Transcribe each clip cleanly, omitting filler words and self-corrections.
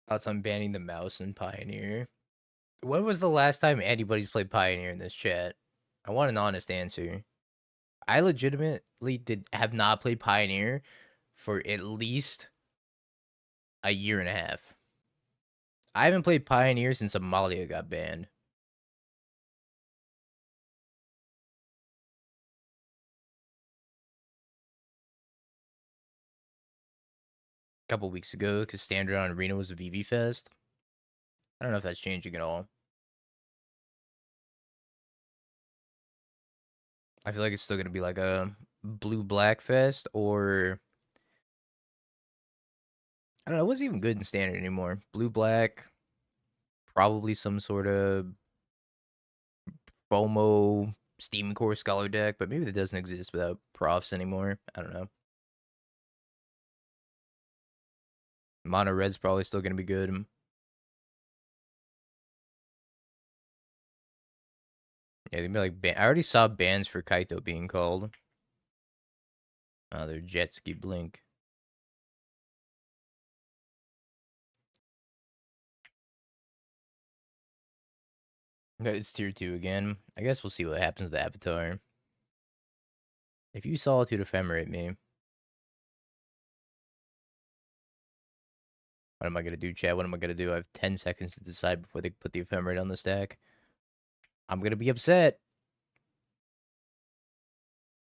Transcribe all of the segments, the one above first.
Thoughts on banning the mouse in Pioneer. When was the last time anybody's played Pioneer in this chat? I want an honest answer. I legitimately have not played Pioneer for at least a year and a half. I haven't played Pioneer since Amalia got banned. A couple weeks ago, because Standard on Arena was a VV Fest. I don't know if that's changing at all. I feel like it's still going to be like a blue-black fest, or I don't know, it wasn't even good in Standard anymore. Blue-black, probably some sort of FOMO Steam Core Scholar deck, but maybe that doesn't exist without profs anymore. I don't know. Mono Red's probably still going to be good. Yeah, they'd be like, I already saw bans for Kaito being called. They're Jet Ski Blink. That is tier 2 again. I guess we'll see what happens with the Avatar. If you Solitude Ephemerate me, what am I going to do, chat? What am I going to do? I have 10 seconds to decide before they put the Ephemerate on the stack. I'm going to be upset.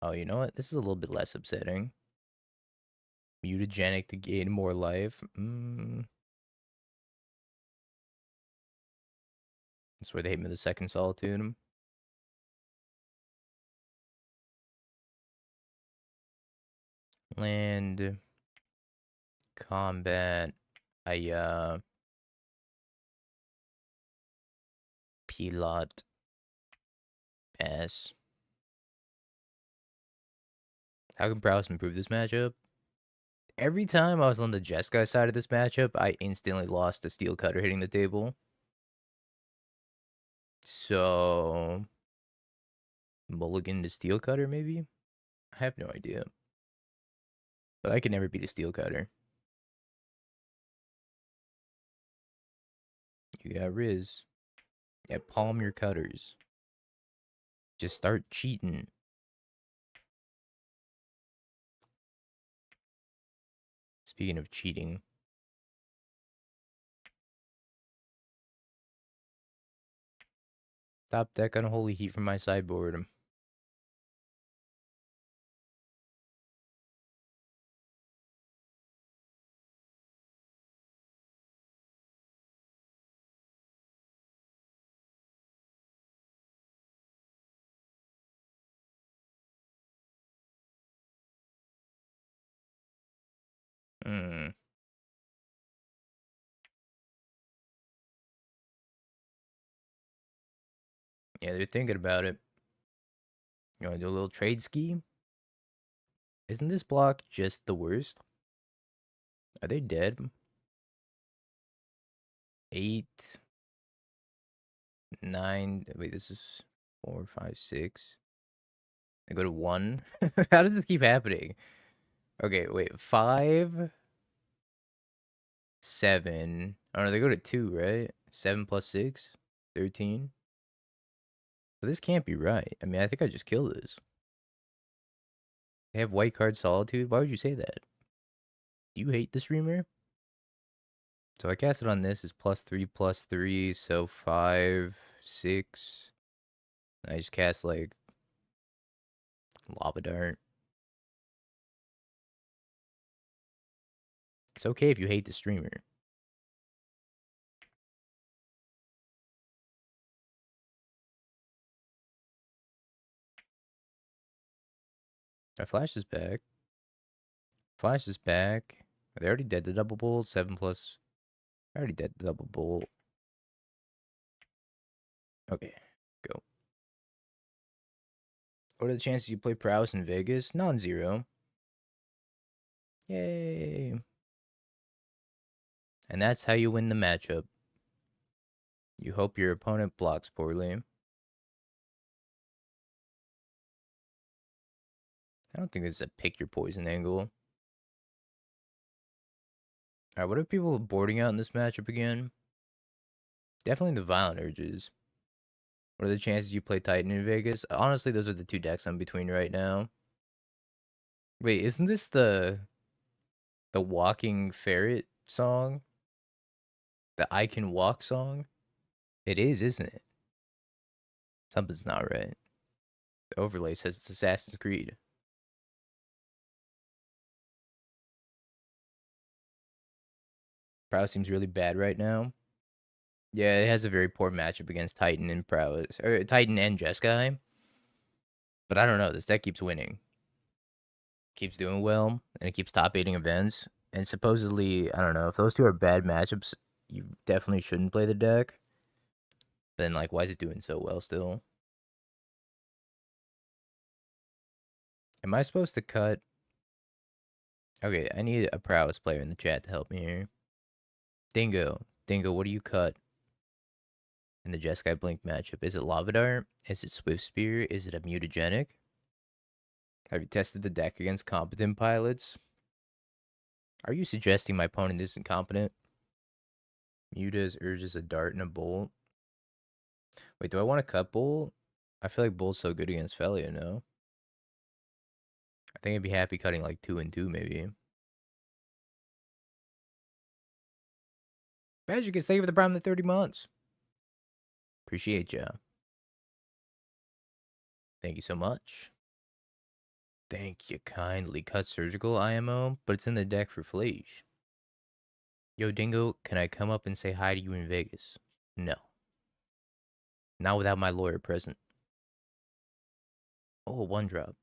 Oh, you know what? This is a little bit less upsetting. Mutagenic to gain more life. That's where they hit me with the second Solitude. Land. Combat. Pilot. Pass. How can Prowess improve this matchup? Every time I was on the Jeskai side of this matchup, I instantly lost to Steel Cutter hitting the table. So, mulligan to Steel Cutter, maybe? I have no idea. But I can never beat a Steel Cutter. You got Riz. Yeah, palm your cutters. Just start cheating. Speaking of cheating. Top deck Unholy Heat from my sideboard. Hmm. Yeah, they're thinking about it. You want to do a little trade ski? Isn't this block just the worst? Are they dead? 8, 9. Wait, this is 4, 5, 6. I go to 1. How does this keep happening? Okay, wait. 5, 7. Oh no, they go to 2, right? 7 plus 6, 13. So this can't be right. I mean, I think I just killed this. They have white card Solitude? Why would you say that? Do you hate the streamer? So I cast it on this is +3/+3, so 5, 6. I just cast like Lava Dart. It's okay if you hate the streamer. I flash this back. Flash this back. They already dead the double bowl. 7 plus. I already dead the double bowl. Okay, go. What are the chances you play Prowess in Vegas? Non-zero. Yay. And that's how you win the matchup. You hope your opponent blocks poorly. I don't think this is a pick your poison angle. Alright, what are people boarding out in this matchup again? Definitely the Violent Urges. What are the chances you play Titan in Vegas? Honestly, those are the two decks I'm between right now. Wait, isn't this the Walking Ferret song? The I Can Walk song? It is, isn't it? Something's not right. The overlay says it's Assassin's Creed. Prowess seems really bad right now. Yeah, it has a very poor matchup against Titan and Prowess. Or Titan and Jeskai. But I don't know. This deck keeps winning. Keeps doing well. And it keeps top 8 events. And supposedly, I don't know, if those two are bad matchups, you definitely shouldn't play the deck. Then, like, why is it doing so well still? Am I supposed to cut? Okay, I need a Prowess player in the chat to help me here. Dingo. Dingo, what do you cut in the Jeskai Blink matchup? Is it Lava Dart? Is it Swift Spear? Is it a Mutagenic? Have you tested the deck against competent pilots? Are you suggesting my opponent is incompetent? Mutas urges a dart and a bolt. Wait, do I want to cut Bolt? I feel like Bolt's so good against Felia, no? I think I'd be happy cutting like 2 and 2 maybe. Magic is thank you for the prime of the 30 months. Appreciate ya. Thank you so much. Thank you kindly. Cut surgical IMO, but it's in the deck for Fleege. Yo, Dingo, can I come up and say hi to you in Vegas? No. Not without my lawyer present. Oh, one drop.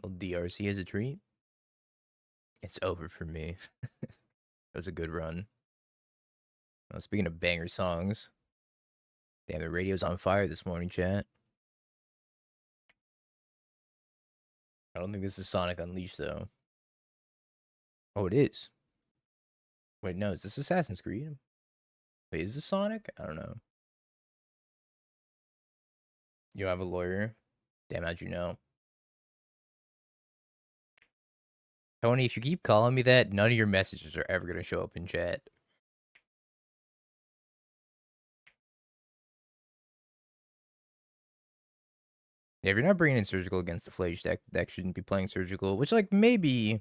Little DRC as a treat. It's over for me. It was a good run. Oh, speaking of banger songs. Damn, the radio's on fire this morning, chat. I don't think this is Sonic Unleashed, though. Oh, it is. Wait, no, is this Assassin's Creed? Wait, is this Sonic? I don't know. You don't have a lawyer? Damn, how'd you know? Tony, if you keep calling me that, none of your messages are ever going to show up in chat. Yeah, if you're not bringing in Surgical against the Flage deck shouldn't be playing Surgical, which, like, maybe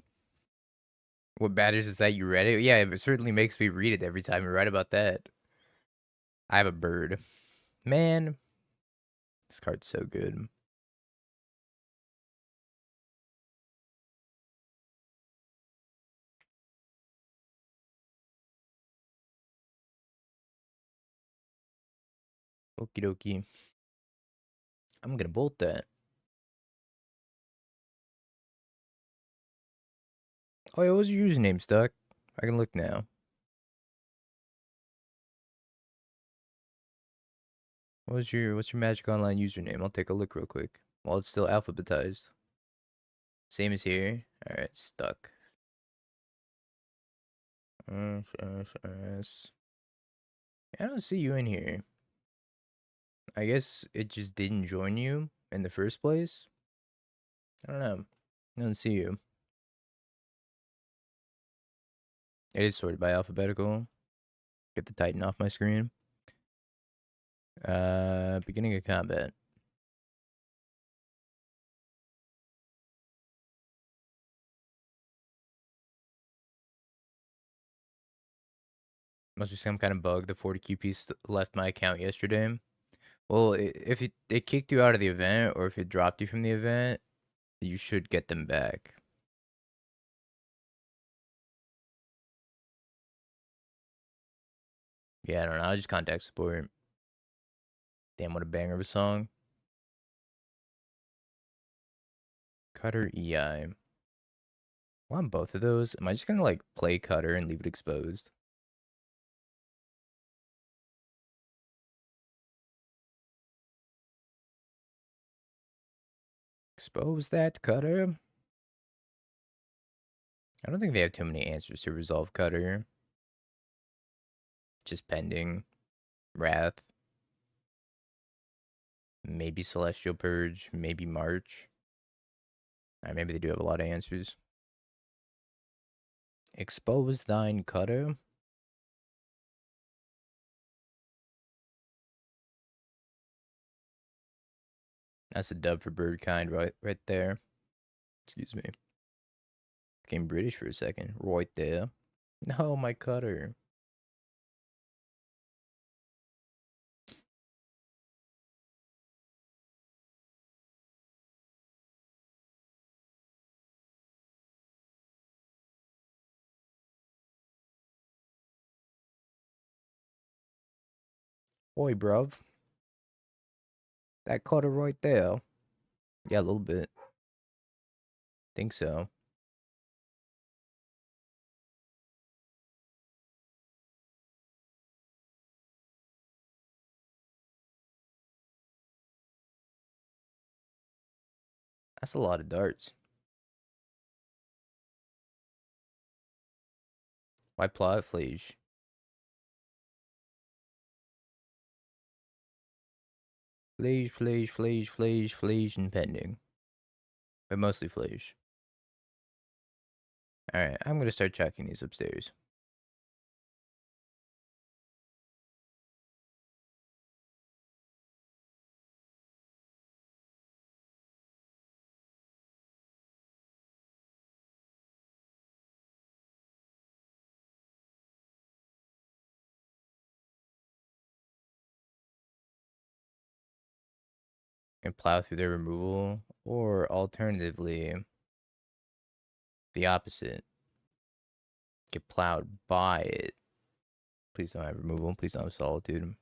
what matters is that you read it. Yeah, it certainly makes me read it every time you write about that. I have a bird. Man, this card's so good. Okie dokie. I'm gonna bolt that. Oh, yeah, what was your username, Stuck? I can look now. What's your Magic Online username? I'll take a look real quick. While it's still alphabetized. Same as here. Alright, Stuck. I don't see you in here. I guess it just didn't join you in the first place. I don't know. I don't see you. It is sorted by alphabetical. Get the Titan off my screen. Beginning of combat. Must be some kind of bug. The 40Q piece left my account yesterday. Well, if it kicked you out of the event, or if it dropped you from the event, you should get them back. Yeah, I don't know. I'll just contact support. Damn, what a banger of a song. Cutter EI. Want both of those? Am I just gonna like play Cutter and leave it exposed? Expose that Cutter? I don't think they have too many answers to resolve Cutter. Just pending. Wrath. maybe Celestial Purge, maybe March. Maybe they do have a lot of answers. Expose thine cutter. That's a dub for Birdkind right there. Excuse me. Became British for a second. Right there. No, my cutter. Oi, bruv. That cutter right there. Yeah, a little bit. Think so. That's a lot of darts. Why plot Flage? Flage, and pending. But mostly Flage. Alright, I'm gonna start checking these upstairs. And plow through their removal, or alternatively, the opposite. Get plowed by it. Please don't have removal. Please don't have solitude.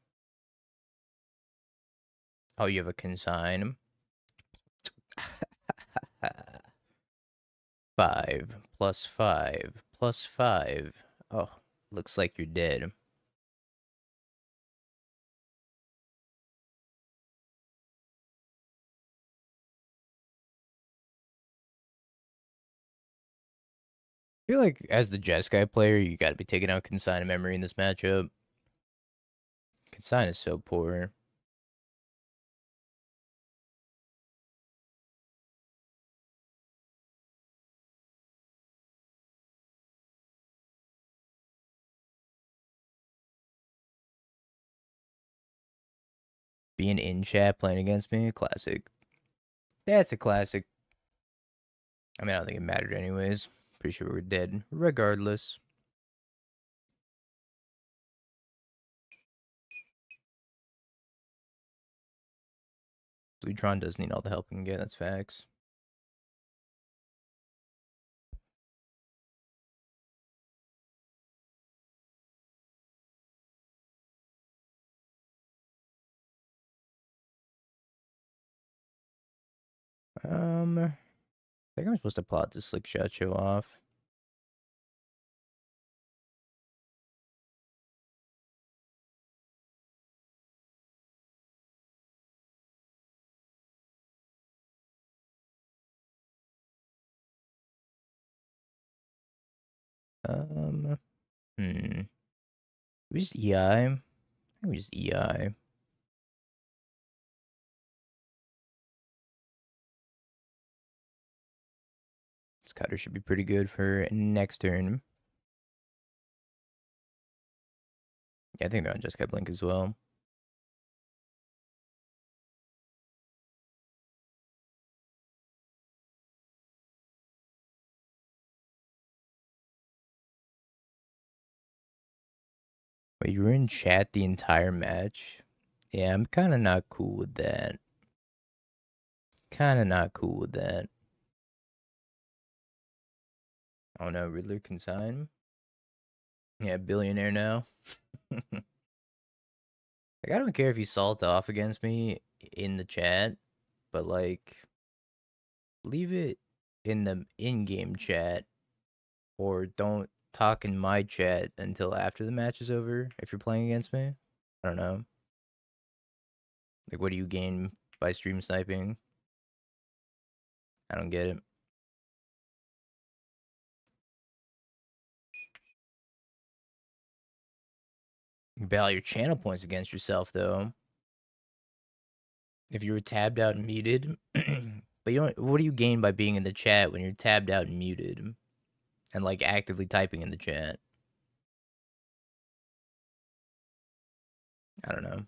Oh, you have a consign. 5 plus 5 plus 5. Oh, looks like you're dead. I feel like as the Jeskai player, you gotta be taking out Consign Memory in this matchup. Consign is so poor. Being in chat playing against me, classic. That's a classic. I mean, I don't think it mattered anyways. Pretty sure we're dead regardless. Bluetron does need all the help he can get, that's facts. I think I'm supposed to plot this Slick Shot show off. We just EI. I think we just EI. This cutter should be pretty good for next turn. Yeah, I think they're on Jeskai Blink as well. Wait, you were in chat the entire match? Yeah, I'm kind of not cool with that. Oh no, Riddler consign? Yeah, billionaire now. Like, I don't care if you salt off against me in the chat, but like, leave it in the in-game chat, or don't talk in my chat until after the match is over if you're playing against me. I don't know. Like, what do you gain by stream sniping? I don't get it. You value your channel points against yourself, though. if you were tabbed out and muted, but you don't. What do you gain by being in the chat when you're tabbed out and muted, and like actively typing in the chat? I don't know. I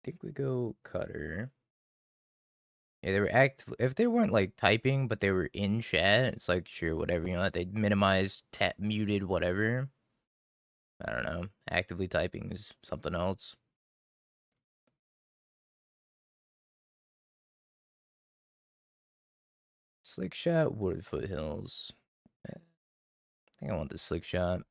think we go cutter. Yeah, they were active. If they weren't like typing, but they were in chat, it's like sure, whatever. You know, they minimized, muted, whatever. I don't know. Actively typing is something else. Slick shot, wooded foothills. I think I want the slick shot.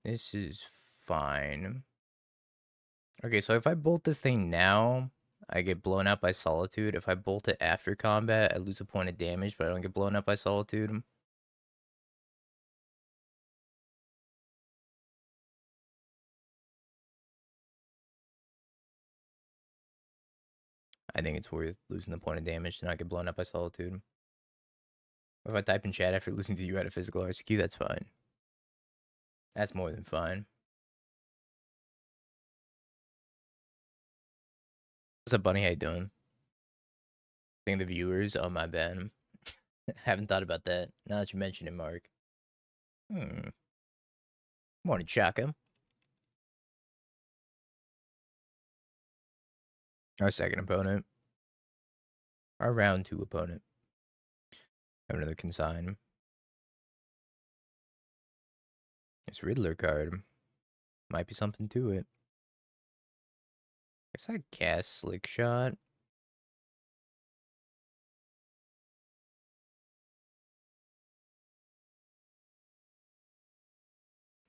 This is fine. Okay, so if I bolt this thing now, I get blown up by Solitude. If I bolt it after combat, I lose a point of damage, but I don't get blown up by Solitude. I think it's worth losing the point of damage to not get blown up by Solitude. If I type in chat after losing to you at a physical RCQ, that's fine. That's more than fine. What's up, Bunny? How you doing? I think the viewers, oh my bad. Haven't thought about that. Now that you mention it, Mark. Morning, Chaka. Our second opponent. Our round 2 opponent. Have another consign. This Riddler card. Might be something to it. Guess I cast Slick Shot.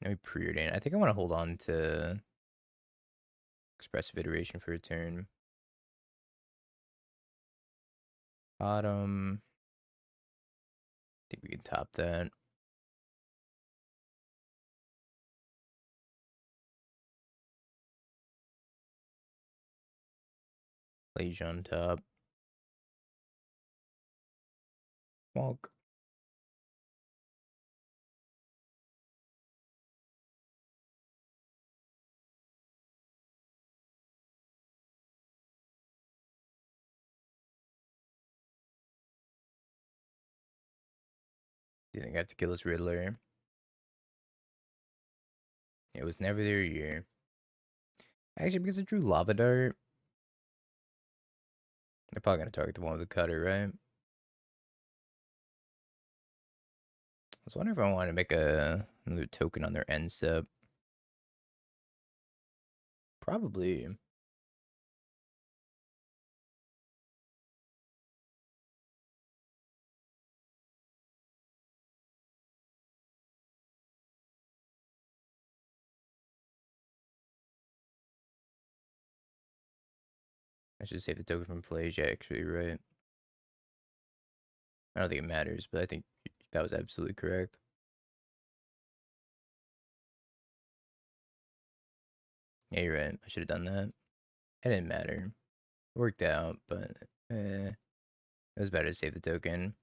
Maybe Preordain. I think I want to hold on to Expressive Iteration for a turn. Bottom. I think we can top that. Leisure on top. Walk. Do you think I have to kill this Riddler? It was never their year. Actually, because I drew Lava Dart, they're probably going to target the one with the cutter, right? I was wondering if I wanted to make another token on their end step. Probably. I should save the token from play. Yeah, actually, right. I don't think it matters, but I think that was absolutely correct. Yeah, you're right. I should have done that. It didn't matter. It worked out, but it was better to save the token.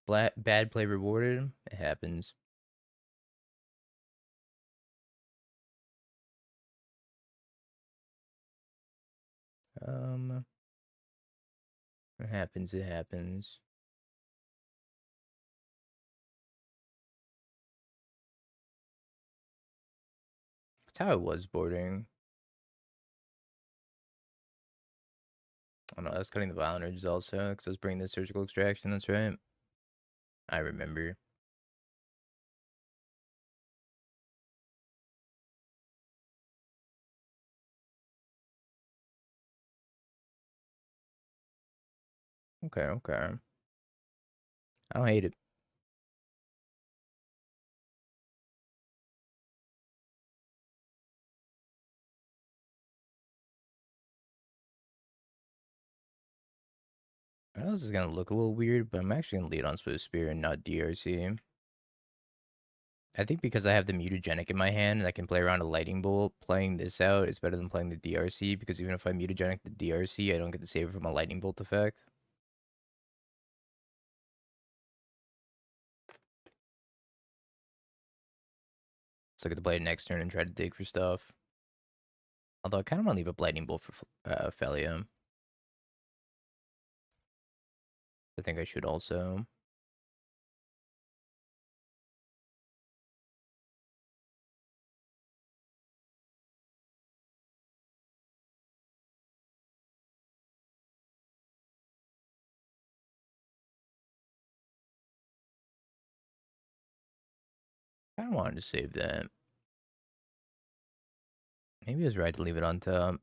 Bad play rewarded. It happens. It happens. It happens. That's how it was boarding. Oh no, I was cutting the violent urges also because I was bringing the surgical extraction. That's right. I remember. Okay, okay. I don't hate it. I know this is gonna look a little weird, but I'm actually gonna lead on Swift Spear and not DRC. I think because I have the mutagenic in my hand and I can play around a lightning bolt, playing this out is better than playing the DRC because even if I mutagenic the DRC, I don't get to save it from a lightning bolt effect. So I get to play it next turn and try to dig for stuff. Although I kind of want to leave a lightning bolt for Felia. I think I should also. I kind of wanted to save that. Maybe I was right to leave it on top.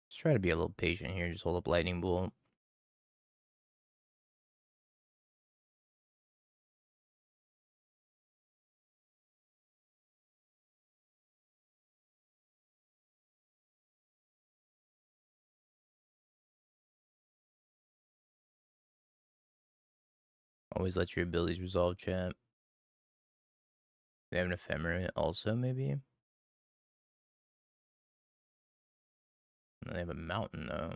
Let's try to be a little patient here. Just hold up lightning bolt. Always let your abilities resolve, chat. They have an ephemera also, maybe? No, they have a mountain, though.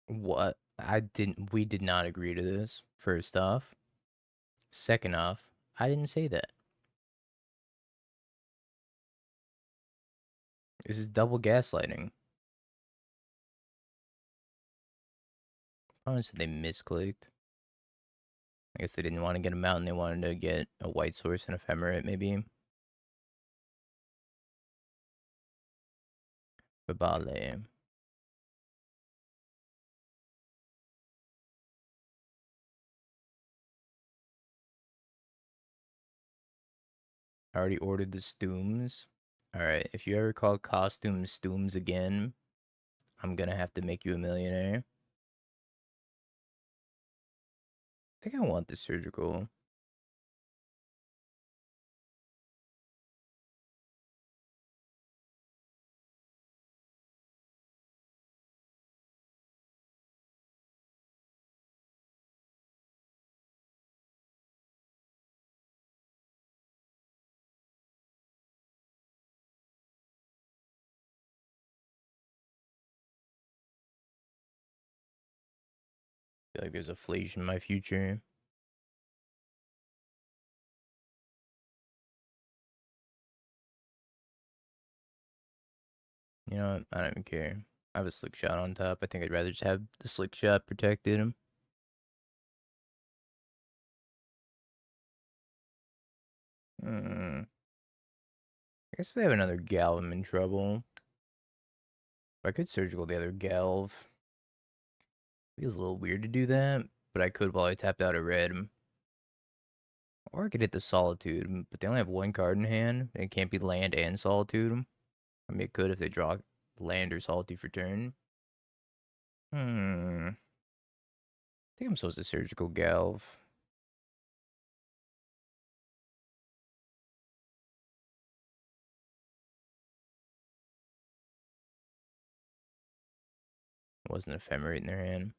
What? We did not agree to this, first off. Second off, I didn't say that. This is double gaslighting. Honestly, they misclicked. I guess they didn't want to get a mountain, they wanted to get a white source and ephemerate, maybe. Babale. I already ordered the stooms. Alright, if you ever call costumes stooms again, I'm gonna have to make you a millionaire. I think I want the surgical. I feel like there's a flash in my future. You know what? I don't even care. I have a slick shot on top. I think I'd rather just have the slick shot protected him. I guess if they have another Galv, I'm in trouble. I could surgical the other Galv. Feels a little weird to do that, but I could while I tapped out a red. Or I could hit the Solitude, but they only have one card in hand. It can't be land and Solitude. I mean, it could if they draw land or Solitude for turn. I think I'm supposed to surgical Galv. It wasn't ephemerate in their hand.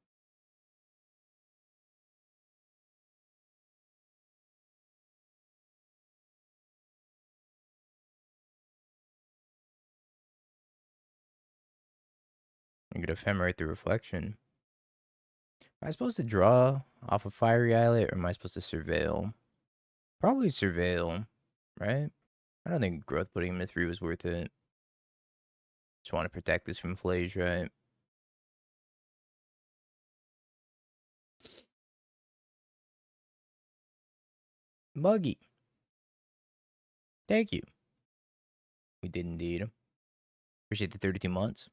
I could ephemerate the reflection. Am I supposed to draw off a fiery islet or am I supposed to surveil? Probably surveil, right? I don't think growth putting him to 3 was worth it. Just want to protect this from Flage, right? Buggy. Thank you. We did indeed. Appreciate the 32 months.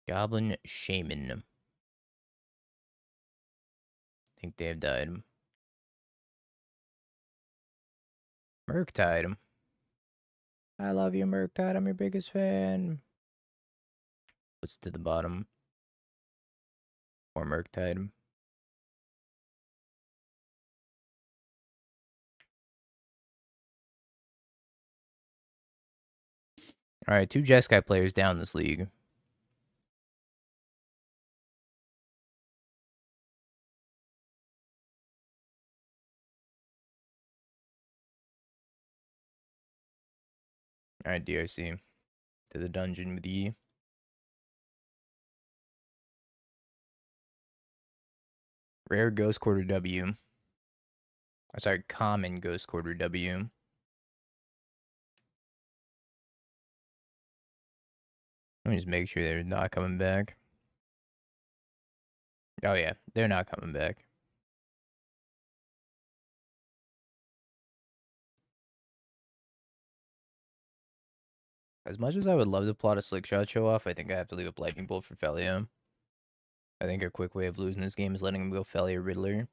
Goblin Shaman. I think they have died. Murktide. I love you, Murktide. I'm your biggest fan. What's to the bottom? Or Murktide. All right, 2 Jeskai players down this league. All right, DRC. To the dungeon with ye. Rare Ghost Quarter W. Oh, sorry, common Ghost Quarter W. Let me just make sure they're not coming back. Oh yeah, they're not coming back. As much as I would love to plot a slick shot show off, I think I have to leave a lightning bolt for Felio. I think a quick way of losing this game is letting him go Felio Riddler.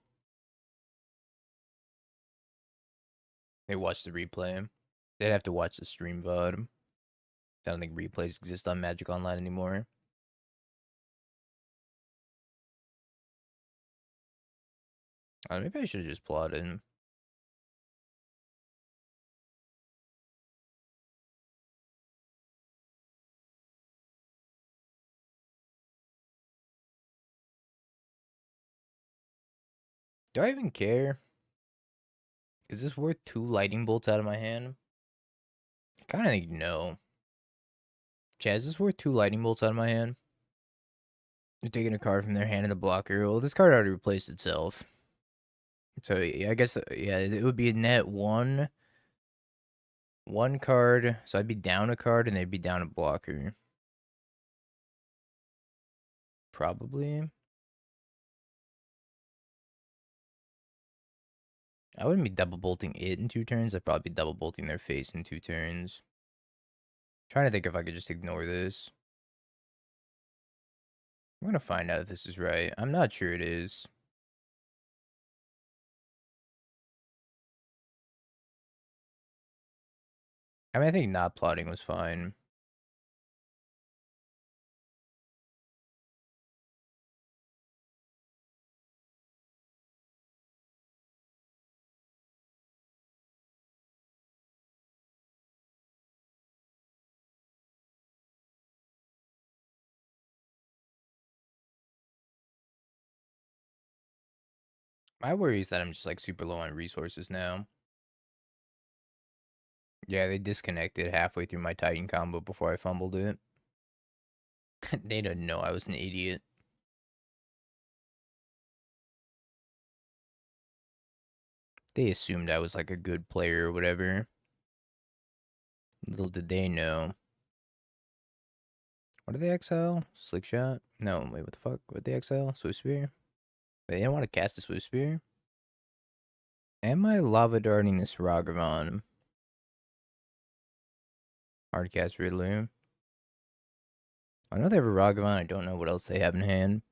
They watch the replay. They'd have to watch the stream VOD. I don't think replays exist on Magic Online anymore. Maybe I should have just plotted. Do I even care? Is this worth 2 lightning bolts out of my hand? I kind of think no. Chaz, is this worth 2 lightning bolts out of my hand? You're taking a card from their hand in the blocker. Well, this card already replaced itself. So yeah, I guess yeah, it would be a net one card. So I'd be down a card and they'd be down a blocker. Probably. I wouldn't be double bolting it in 2 turns. I'd probably be double bolting their face in 2 turns. Trying to think if I could just ignore this. I'm gonna find out if this is right. I'm not sure it is. I mean, I think not plotting was fine. My worry is that I'm just like super low on resources now. Yeah, they disconnected halfway through my Titan combo before I fumbled it. They didn't know I was an idiot. They assumed I was like a good player or whatever. Little did they know. What did they exile? Slick shot? No, wait, what the fuck? What did they exile? Swift Spear? They didn't want to cast a Swift Spear? Am I lava darting this Ragavan? Hardcast Riddler. I know they have a Ragavan. I don't know what else they have in hand.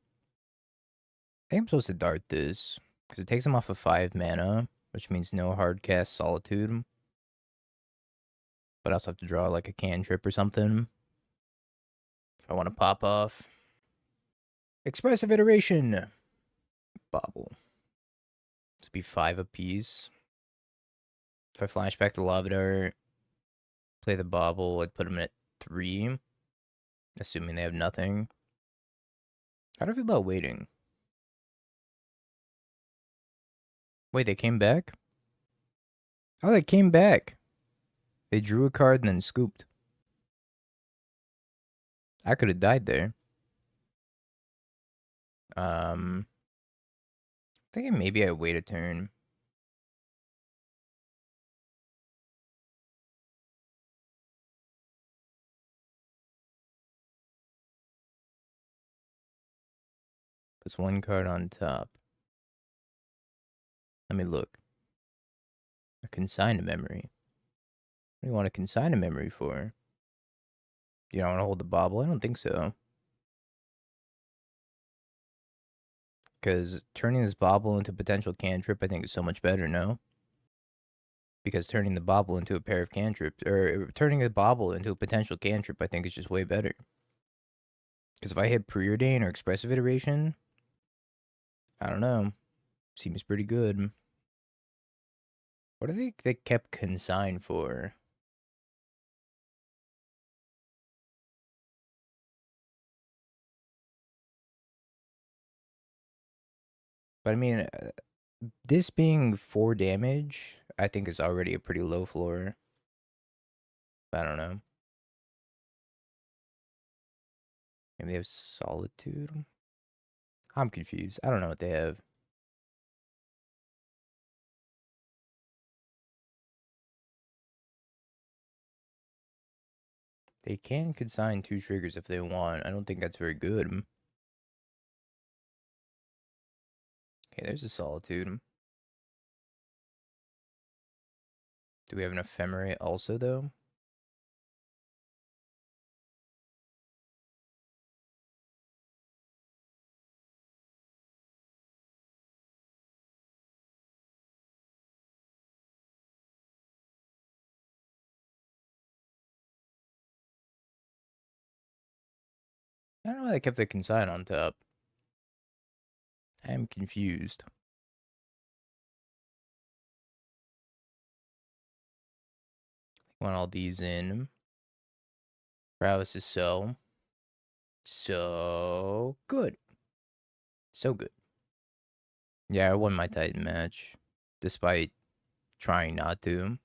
I think I'm supposed to dart this. Because it takes them off of 5 mana, which means no hardcast Solitude. But I also have to draw like a cantrip or something. If I want to pop off. Expressive Iteration. Bobble. This would be 5 apiece. If I flashback the Lava Dart, play the Bobble, I'd put them at 3. Assuming they have nothing. How do I feel about waiting? Wait, they came back? Oh, they came back. They drew a card and then scooped. I could have died there. Thinking maybe I wait a turn. Puts 1 card on top. Let me look. A consign a memory. What do you want to consign a memory for? You don't want to hold the bobble? I don't think so. Because turning this bobble into potential cantrip, I think is so much better, no? Because turning the bobble into a pair of cantrips, or turning the bobble into a potential cantrip, I think is just way better. Because if I hit Preordain or Expressive Iteration, I don't know. Seems pretty good. What do they kept consign for? But I mean, this being 4 damage, I think is already a pretty low floor. I don't know. Maybe they have Solitude? I'm confused. I don't know what they have. They can consign 2 triggers if they want. I don't think that's very good. Okay, there's a Solitude. Do we have an Ephemerate also, though? I don't know why they kept the consign on top. I am confused. Want all these in. Prowess is so good. So good. Yeah, I won my Titan match, despite trying not to.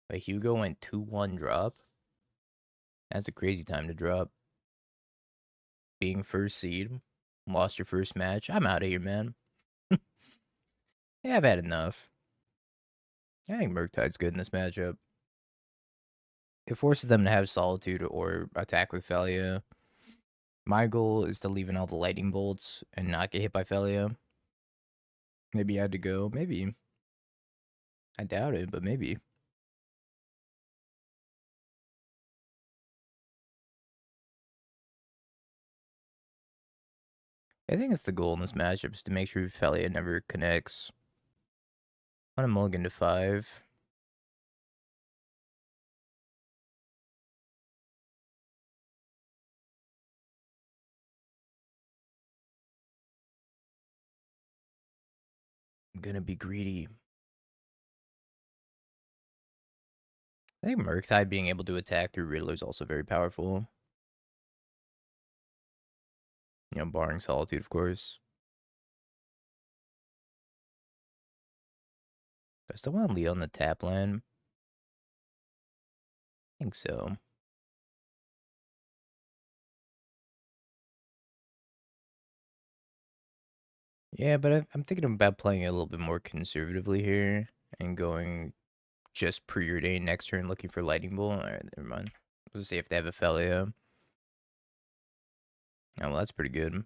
But Hugo went 2-1 drop. That's a crazy time to drop. Being first seed, lost your first match. I'm out of here, man. Yeah, I've had enough. I think Murktide's good in this matchup. It forces them to have Solitude or attack with Felia. My goal is to leave in all the lightning bolts and not get hit by Felia. Maybe I had to go. Maybe. I doubt it, but maybe. I think it's the goal in this matchup is to make sure Felia never connects. On a mulligan to 5. I'm gonna be greedy. I think Murktide being able to attack through Riddler is also very powerful. You know, barring Solitude, of course. I still want Leo on the tap land. I think so. Yeah, but I'm thinking about playing it a little bit more conservatively here and going just preordain next turn looking for Lightning Bolt. Alright, never mind. Let's see if they have a Felia. Oh, well, that's pretty good.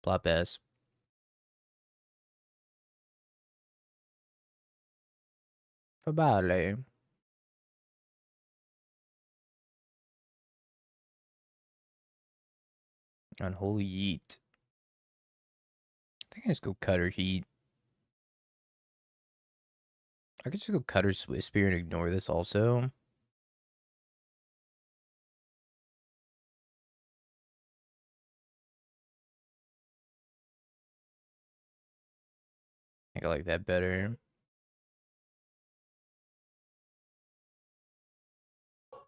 Plop S. Fabale. Unholy Yeet. I think I just go Cutter Heat. I could just go Cutter Swift Spear and ignore this also. I think I like that better. I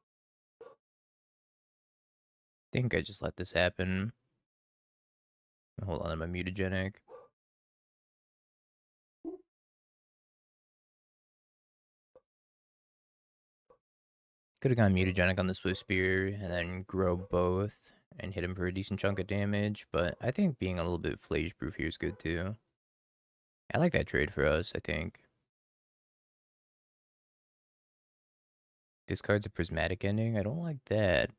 think I just let this happen. Hold on, I'm a mutagenic. Could have gone mutagenic on the Swift Spear and then grow both and hit him for a decent chunk of damage, but I think being a little bit Flage Proof here is good too. I like that trade for us, I think. This card's a Prismatic Ending. I don't like that.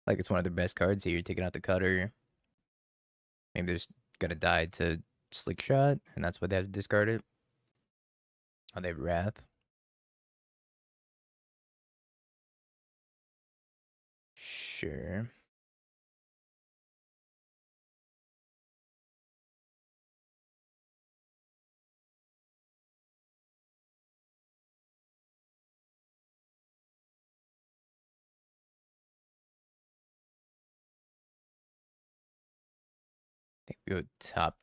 Like it's one of their best cards here, taking out the Cutter. Maybe they're just gonna die to Slick Shot, and that's why they have to discard it. Oh, they have Wrath. Sure. I think we go top.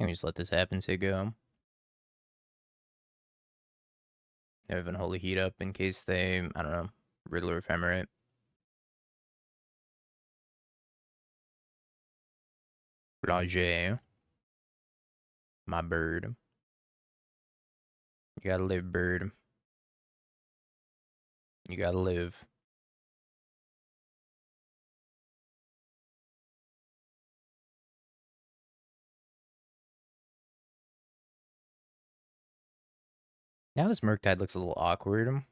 think we just let this happen, say go. They have Unholy Heat up in case they, I don't know, Riddler Ephemerate. Roger. My bird. You gotta live, bird. You gotta live. Now this Murktide looks a little awkward.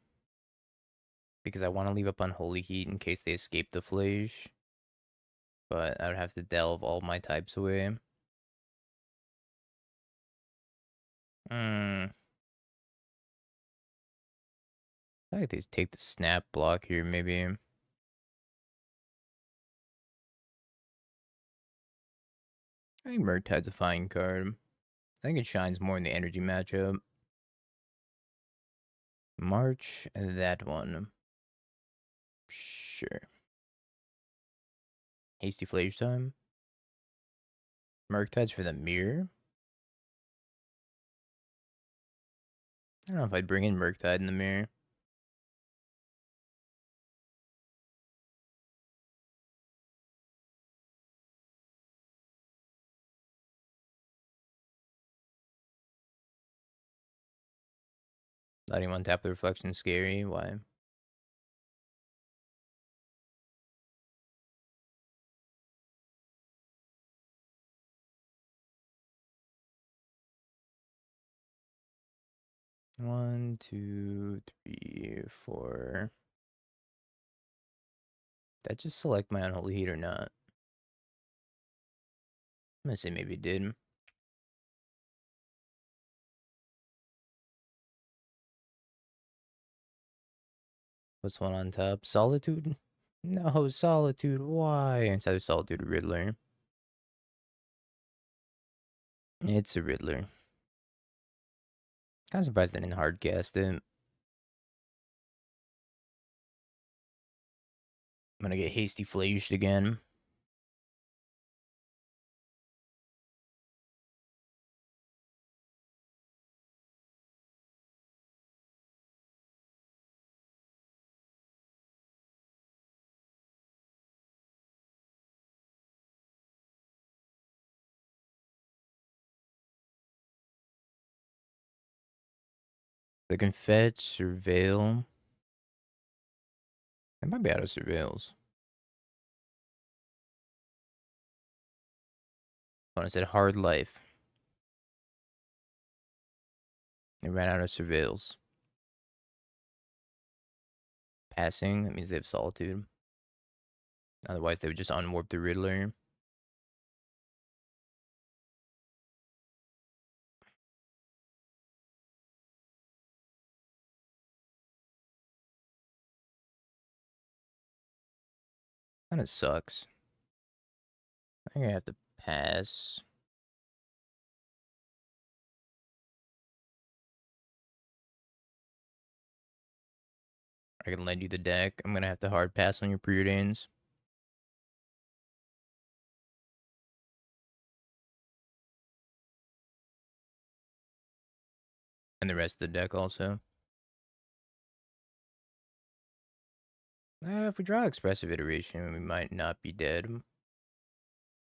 Because I want to leave up Unholy Heat in case they escape the Flage. But I would have to delve all my types away. I think they take the snap block here, maybe. I think Murktide's a fine card. I think it shines more in the energy matchup. March, that one. Sure. Hasty Flage time. Murktide's for the mirror. I don't know if I'd bring in Murktide in the mirror. Letting one tap the reflection scary. Why? One, two, three, four. Did I just select my Unholy Heat or not? I'm gonna say maybe it did. What's one on top? Solitude? No, Solitude. Why? Instead of Solitude, Riddler. It's a Riddler. Kind of surprised I didn't hard cast it. I'm gonna get Hasty Flaged again. They can fetch, Surveil. They might be out of Surveils. When I said Hard Life, they ran out of Surveils. Passing, that means they have Solitude. Otherwise, they would just unwarp the Riddler. Kind of sucks. I think I have to pass. I can lend you the deck. I'm gonna have to hard pass on your preordains. And the rest of the deck also. If we draw Expressive Iteration, we might not be dead.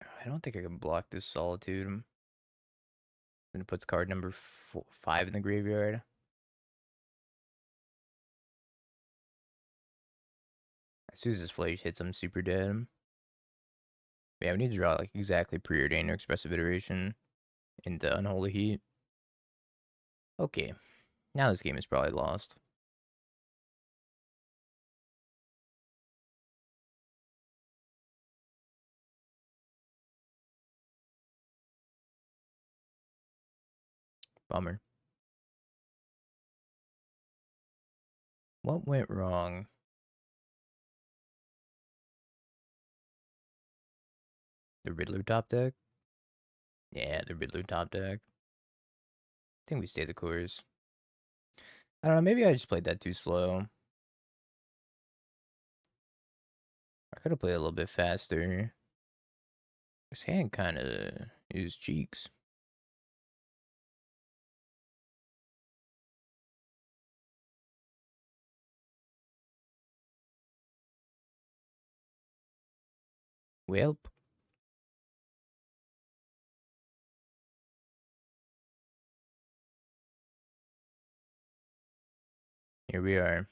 I don't think I can block this Solitude. Then it puts card number 5 in the graveyard. As soon as this Flage hits, I'm super dead. Yeah, we need to draw like exactly Preordained or Expressive Iteration into Unholy Heat. Okay, now this game is probably lost. Bummer. What went wrong? The Riddler top deck? Yeah, the Riddler top deck. I think we stay the course. I don't know, maybe I just played that too slow. I could have played a little bit faster. His hand kind of is cheeks. Welp. Here we are.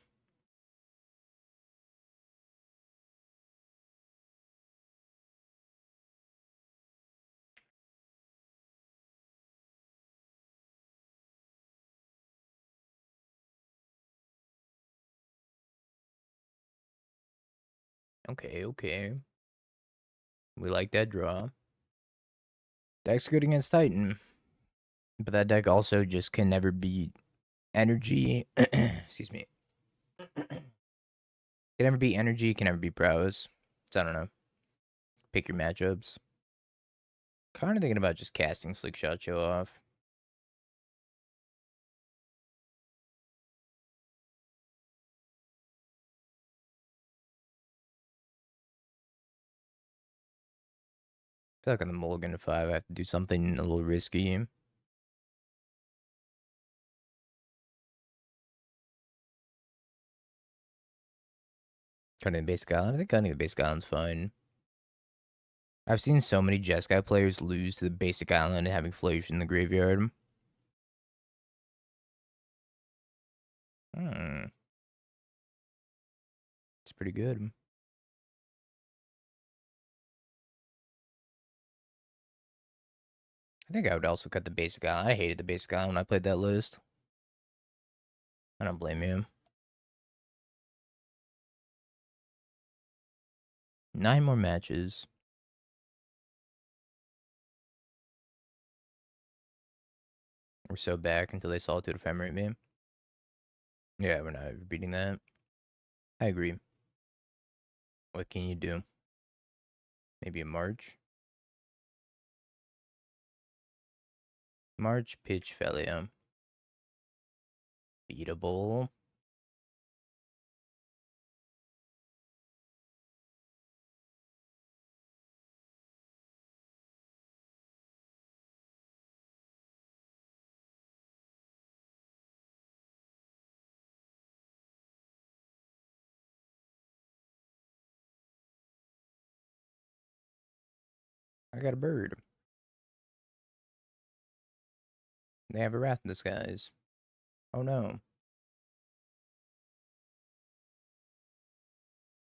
Okay, okay. We like that draw. Deck's good against Titan. But that deck also just can never beat energy. Excuse me. Can never beat energy, can never beat prowess. So I don't know. Pick your matchups. Kind of thinking about just casting Slickshot Show off. I feel like on the mulligan to 5, I have to do something a little risky. Cutting the basic island. I think cutting the basic island's fine. I've seen so many Jeskai players lose to the basic island and having Flash in the graveyard. It's pretty good. I think I would also cut the basic island. I hated the basic island when I played that list. I don't blame you. 9 more matches. We're so back until they Solitude Ephemerate me. Yeah, we're not beating that. I agree. What can you do? Maybe a March? March Pitch Felia. Beatable. I got a bird. They have a Wrath in Disguise. Oh no.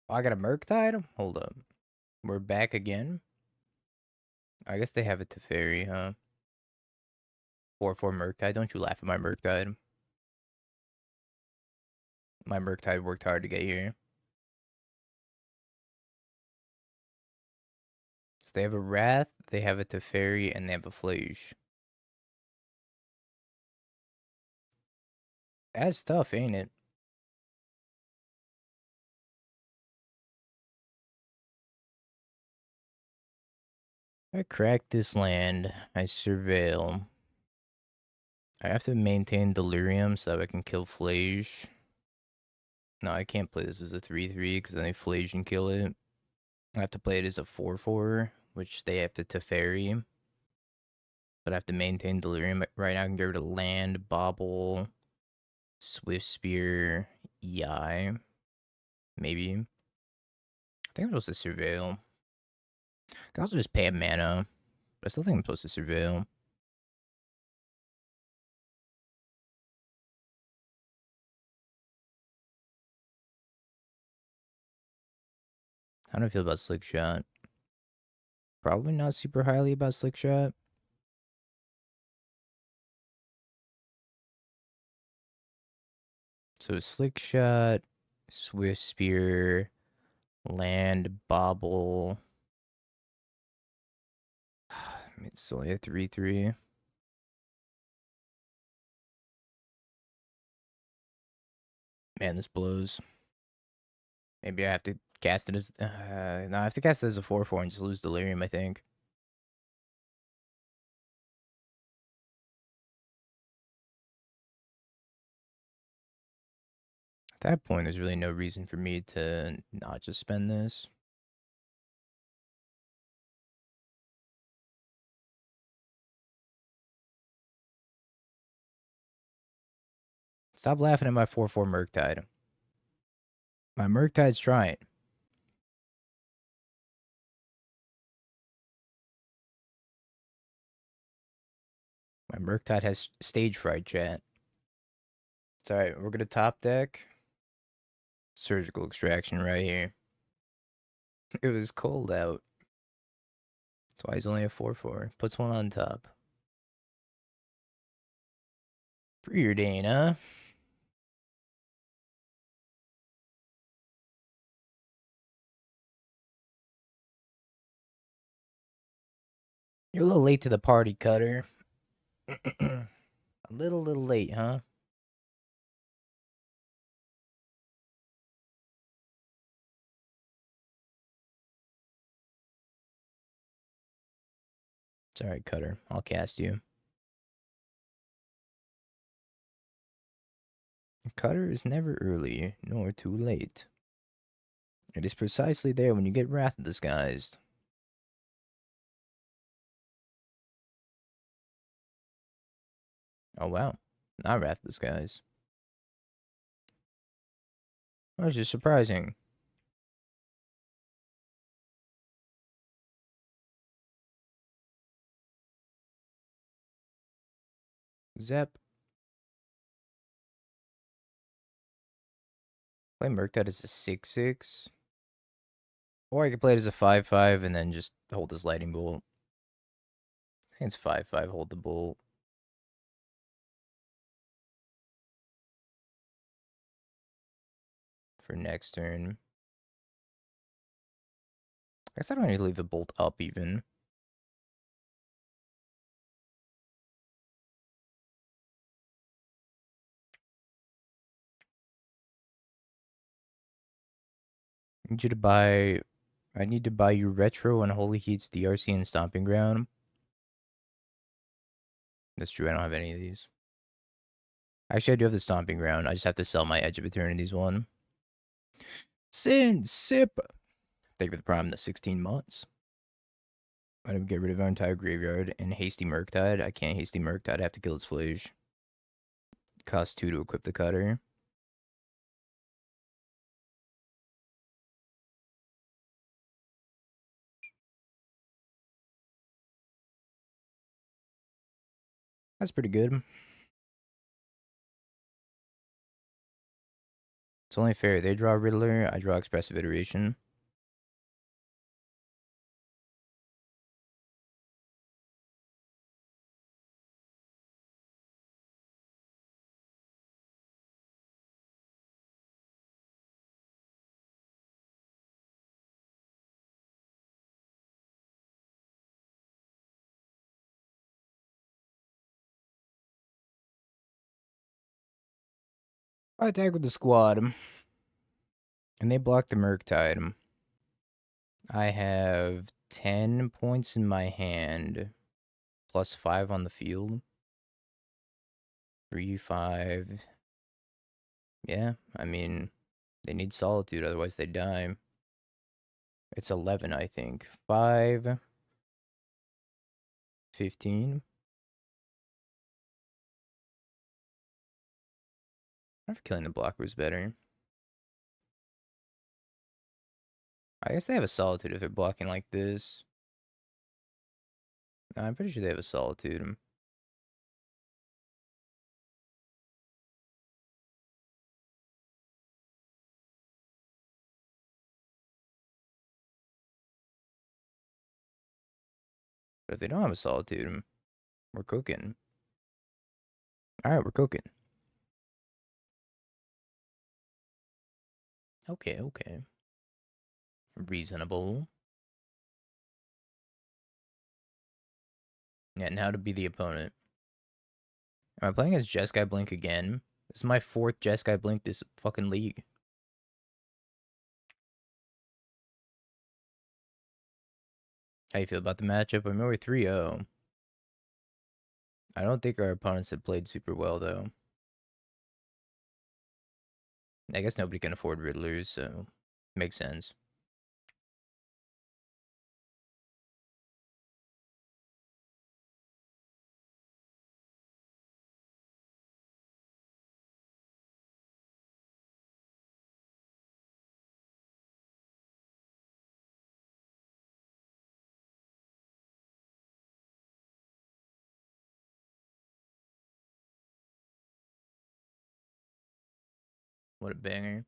Oh, I got a Murktide? Hold up. We're back again? I guess they have a Teferi, huh? 4/4 Murktide. Don't you laugh at my Murktide. My Murktide worked hard to get here. So they have a Wrath, they have a Teferi, and they have a Flash. That's tough, ain't it? I crack this land. I surveil. I have to maintain Delirium so that I can kill Flage. No, I can't play this as a 3/3 because then they Flage and kill it. I have to play it as a 4/4, which they have to Teferi. But I have to maintain Delirium. Right now I can get rid of land, Bobble, Swift Spear, EI. Maybe. I think I'm supposed to surveil. I can also just pay a mana. But I still think I'm supposed to surveil. How do I feel about Slick Shot? Probably not super highly about Slick Shot. So Slick Shot, Swift Spear, Land, Bobble. It's only a 3/3. Man, this blows. Maybe I have to cast it as... no, I have to cast it as a 4/4 and just lose Delirium, I think. At that point, there's really no reason for me to not just spend this. Stop laughing at my 4/4 Murktide. My Murktide's trying. My Murktide has stage fright, chat. It's alright, we're gonna top deck. Surgical extraction right here. It was cold out. That's why he's only a 4/4. Puts one on top. Preordain, huh? You're a little late to the party, Cutter. A little late, huh? It's alright, Cutter. I'll cast you. Cutter is never early, nor too late. It is precisely there when you get Wrath disguised. Oh wow. Not Wrath disguise. That was just surprising. Zep. Play Murktide as a 6/6. Or I could play it as a 5/5 and then just hold this Lightning Bolt. I think it's 5/5, hold the Bolt. For next turn. I guess I don't need to leave the Bolt up even. I need to buy you Retro and Holy Heat's DRC and Stomping Ground. That's true, I don't have any of these. Actually, I do have the Stomping Ground. I just have to sell my Edge of Eternities one. Sin Sip! Thank you for the Prime, the 16 months. I'm gonna get rid of our entire graveyard and Hasty Murktide. I can't Hasty Murktide, I have to kill its Flash. Costs 2 to equip the Cutter. That's pretty good. It's only fair. They draw Riddler, I draw Expressive Iteration. I attack with the squad. And they block the Murktide. I have 10 points in my hand. Plus 5 on the field. 3, 5. Yeah, I mean, they need Solitude, otherwise they die. It's 11, I think. 5. 15. I wonder if killing the blocker was better. I guess they have a Solitude if they're blocking like this. No, I'm pretty sure they have a Solitude. But if they don't have a Solitude, we're cooking. Alright, we're cooking. Okay, okay. Reasonable. Yeah, now to be the opponent. Am I playing as Jeskai Blink again? This is my 4th Jeskai Blink this fucking league. How you feel about the matchup? I'm over 3-0. I don't think our opponents have played super well, though. I guess nobody can afford Riddlers, so makes sense. What a banger.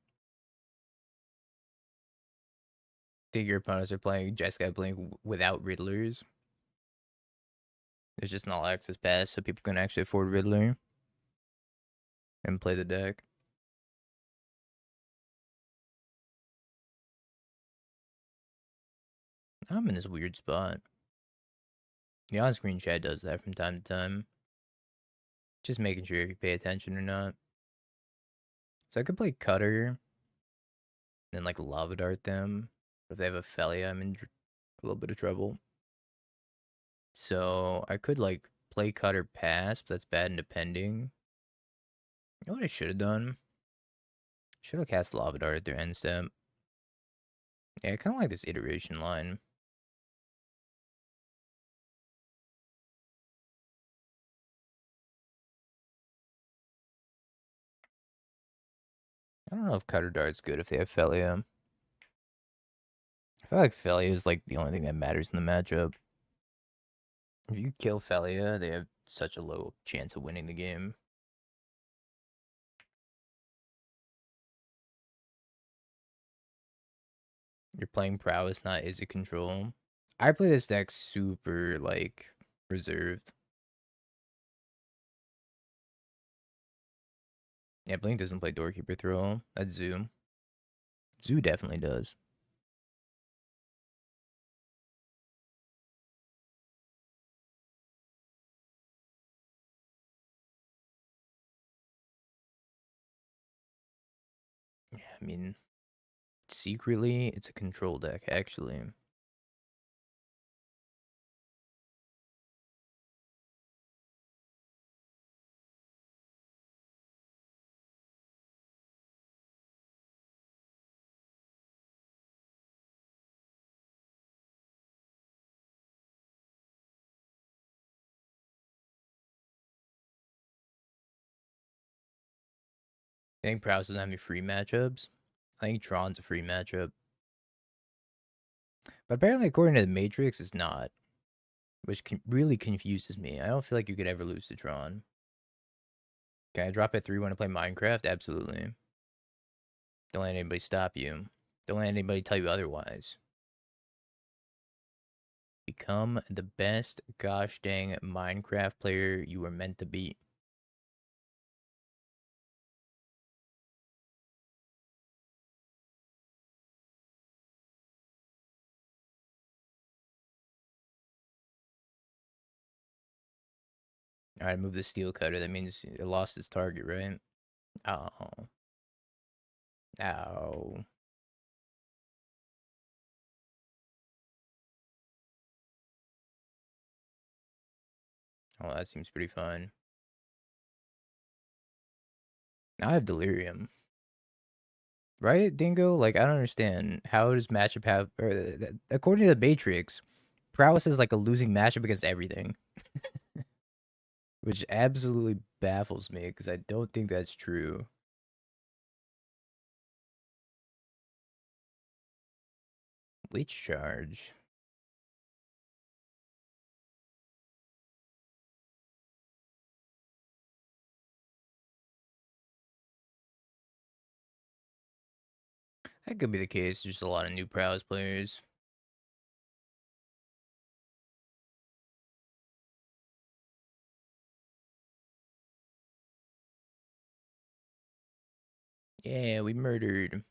Think your opponents are playing Jeskai playing without Riddlers. There's just an all access pass, so people can actually afford Riddler and play the deck. I'm in this weird spot. The on-screen chat does that from time to time. Just making sure if you pay attention or not. So I could play Cutter, then like Lava Dart them. But if they have a Felia, I'm in a little bit of trouble. So I could like play Cutter pass, but that's bad in depending. You know what I should have done? Should have cast Lava Dart at their end step. Yeah, I kind of like this iteration line. I don't know if Cutter Dart's good if they have Felia. I feel like Felia is like the only thing that matters in the matchup. If you kill Felia, they have such a low chance of winning the game. You're playing Prowess, not Izzet control. I play this deck super, like, reserved. Yeah, Blink doesn't play Doorkeeper Throw. That's Zoo. Zoo definitely does. Yeah, I mean, secretly, it's a control deck, actually. I think Prowess doesn't have any free matchups. I think Tron's a free matchup. But apparently, according to the Matrix, it's not. Which really confuses me. I don't feel like you could ever lose to Tron. Can I drop at 3 when I play Minecraft? Absolutely. Don't let anybody stop you. Don't let anybody tell you otherwise. Become the best gosh dang Minecraft player you were meant to be. Alright, move the steel cutter. That means it lost its target, right? Oh. Ow. Oh, that seems pretty fun. Now I have Delirium. Right, Dingo? Like, I don't understand. How does matchup have... according to the Matrix, Prowess is like a losing matchup against everything. Which absolutely baffles me, because I don't think that's true. Witch Charge. That could be the case. Just a lot of new Prowess players. Yeah, we murdered.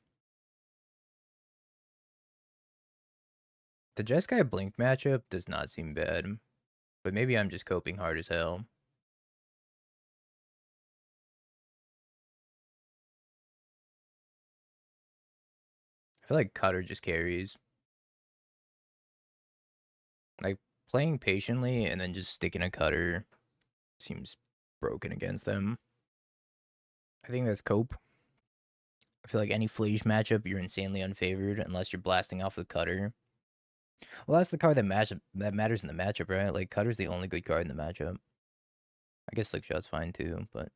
The Jeskai Blink matchup does not seem bad. But maybe I'm just coping hard as hell. I feel like Cutter just carries. Like, playing patiently and then just sticking a Cutter seems broken against them. I think that's cope. I feel like any Fleege matchup, you're insanely unfavored unless you're blasting off with Cutter. Well, that's the card that matters in the matchup, right? Like, Cutter's the only good card in the matchup. I guess Slickshot's fine too, but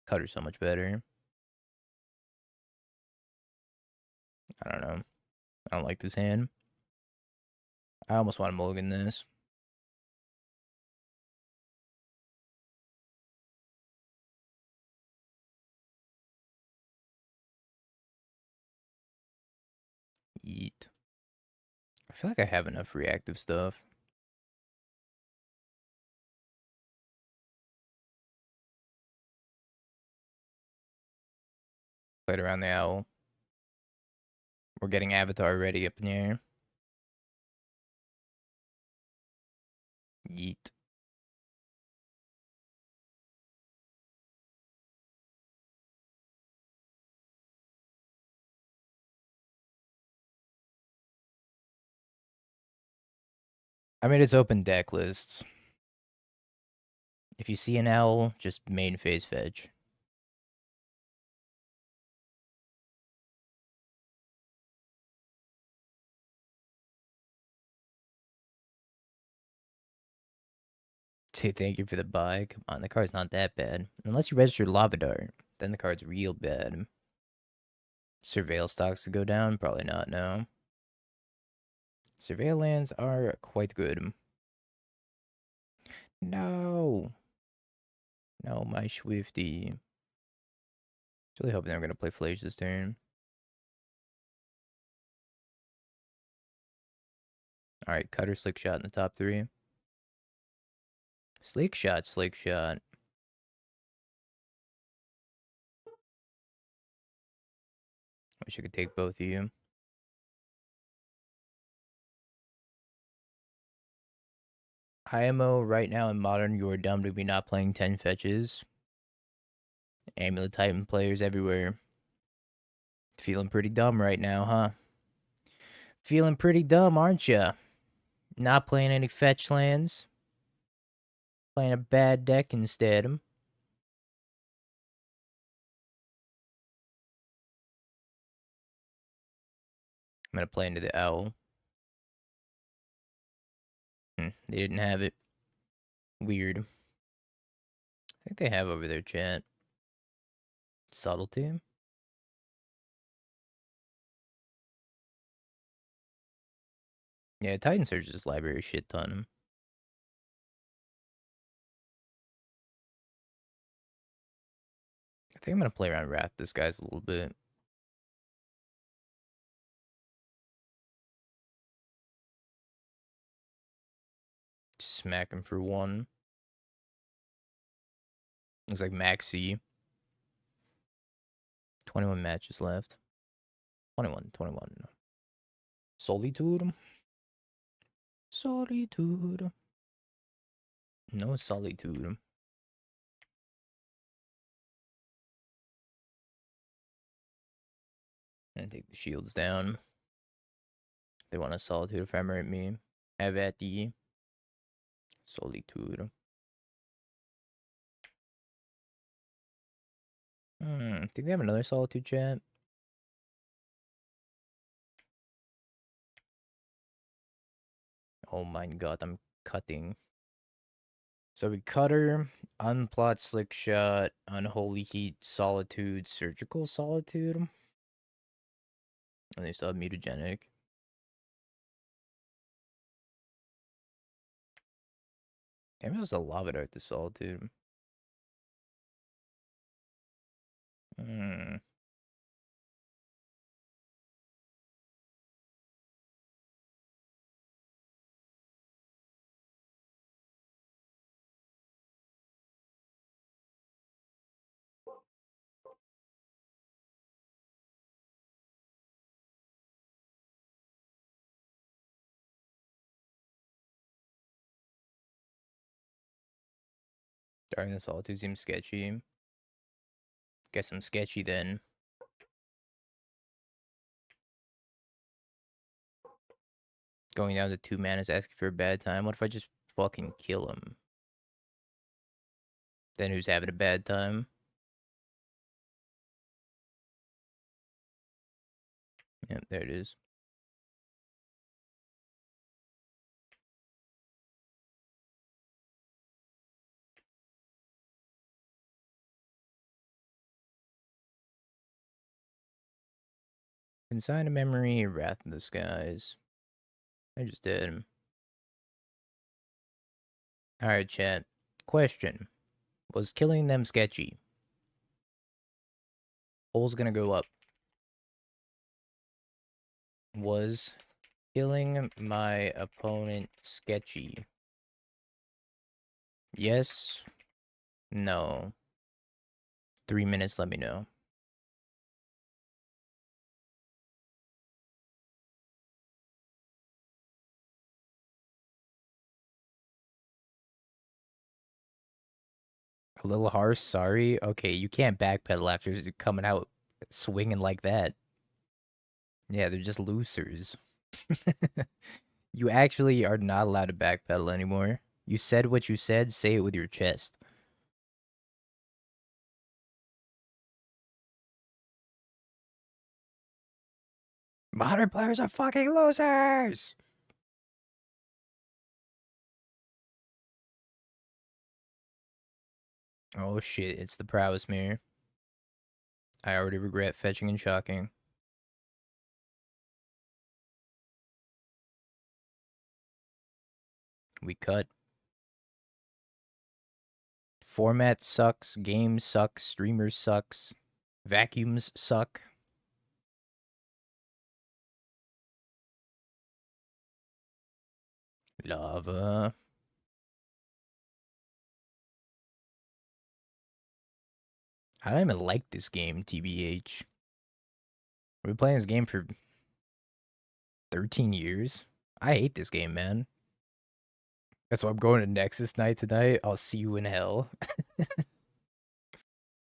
Cutter's so much better. I don't know. I don't like this hand. I almost want to mulligan this. I feel like I have enough reactive stuff. Played around the owl. We're getting Avatar ready up in here. Yeet. I mean, it's open deck lists. If you see an owl, just main phase fetch. Dude, thank you for the buy. Come on, the card's not that bad. Unless you register Lava Dart, then the card's real bad. Surveil stocks to go down? Probably not, no. Surveil lands are quite good. No. No, my Swifty. Really hoping they're going to play Flash this turn. Alright, Cutter, Slick Shot in the top 3. Slick Shot, Slick Shot. Wish I could take both of you. IMO right now in Modern, you're dumb to be not playing 10 fetches. Amulet Titan players everywhere. Feeling pretty dumb right now, huh? Feeling pretty dumb, aren't ya? Not playing any fetch lands. Playing a bad deck instead. I'm gonna play into the owl. They didn't have it. Weird. I think they have over their chat. Subtlety. Yeah, Titan searches this library a shit ton. I think I'm gonna play around Wrath this guy's a little bit. Smack him for 1. Looks like Maxi. 21 matches left. 21. Solitude. Solitude. No solitude. And take the shields down. They want a solitude if I'm right me. Have at the solitude. Think they have another solitude chat? Oh my god, I'm cutting. So we cutter, unplot, slick shot, unholy heat, solitude, surgical solitude. And they still have mutagenic. Maybe it was a lava dart to solitude. Starting the solitude seems sketchy. Guess I'm sketchy then. Going down to 2 mana is asking for a bad time. What if I just fucking kill him? Then who's having a bad time? Yep, there it is. Consign a memory, Wrath in the Skies. I just did. Alright, chat. Question. Was killing them sketchy? Poll's gonna go up. Was Killing my opponent sketchy. Yes. No. 3 minutes, let me know. A little harsh, sorry. Okay, you can't backpedal after coming out swinging like that. Yeah, they're just losers. You actually are not allowed to backpedal anymore. You said what you said, say it with your chest. Modern players are fucking losers! Oh shit, it's the Prowess mirror. I already regret fetching and shocking. We cut. Format sucks, game sucks, streamers sucks, vacuums suck. Lava. I don't even like this game, TBH. We've been playing this game for 13 years. I hate this game, man. That's why I'm going to Nexus night tonight. I'll see you in hell.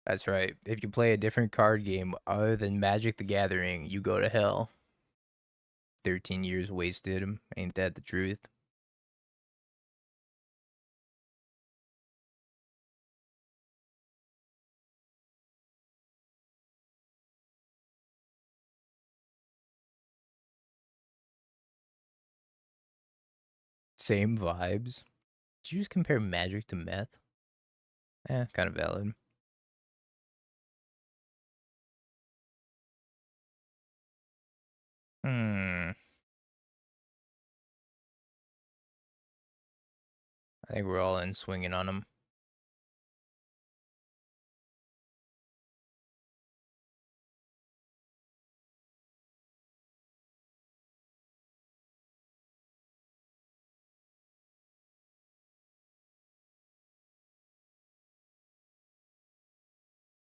That's right. If you play a different card game other than Magic the Gathering, you go to hell. 13 years wasted. Ain't that the truth? Same vibes. Did you just compare Magic to meth? Kind of valid. Hmm. I think we're all in swinging on them.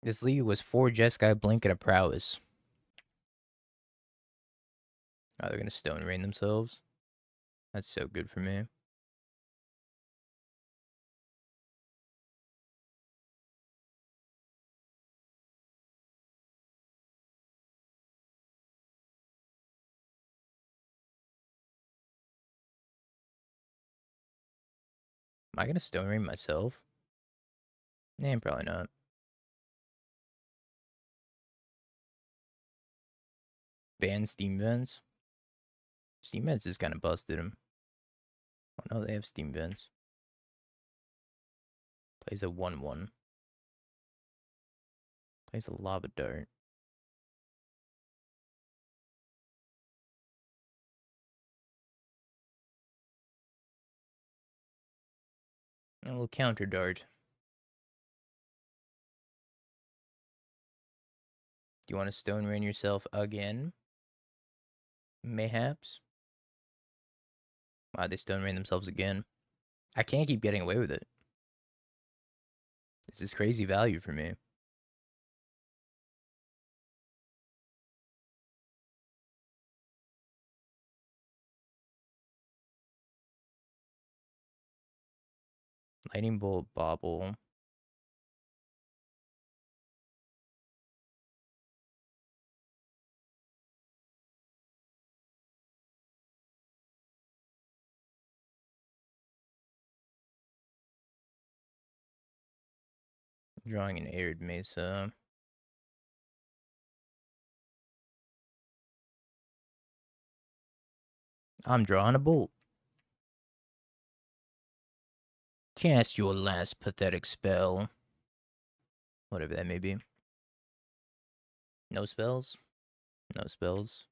This league was 4 Jeskai, Blink, and a Prowess. Oh, they're gonna Stone Rain themselves. That's so good for me. Am I gonna Stone Rain myself? Nah, probably not. Ban Steam Vents. Steam Vents just kind of busted him. Oh no, they have Steam Vents. Plays a 1/1. Plays a Lava Dart. And a little Counter Dart. Do you want to Stone Rain yourself again? Mayhaps? Wow, they Stone Rain themselves again. I can't keep getting away with it. This is crazy value for me. Lightning Bolt, Bobble. Drawing an Arid Mesa. I'm drawing a Bolt. Cast your last pathetic spell. Whatever that may be. No spells? No spells.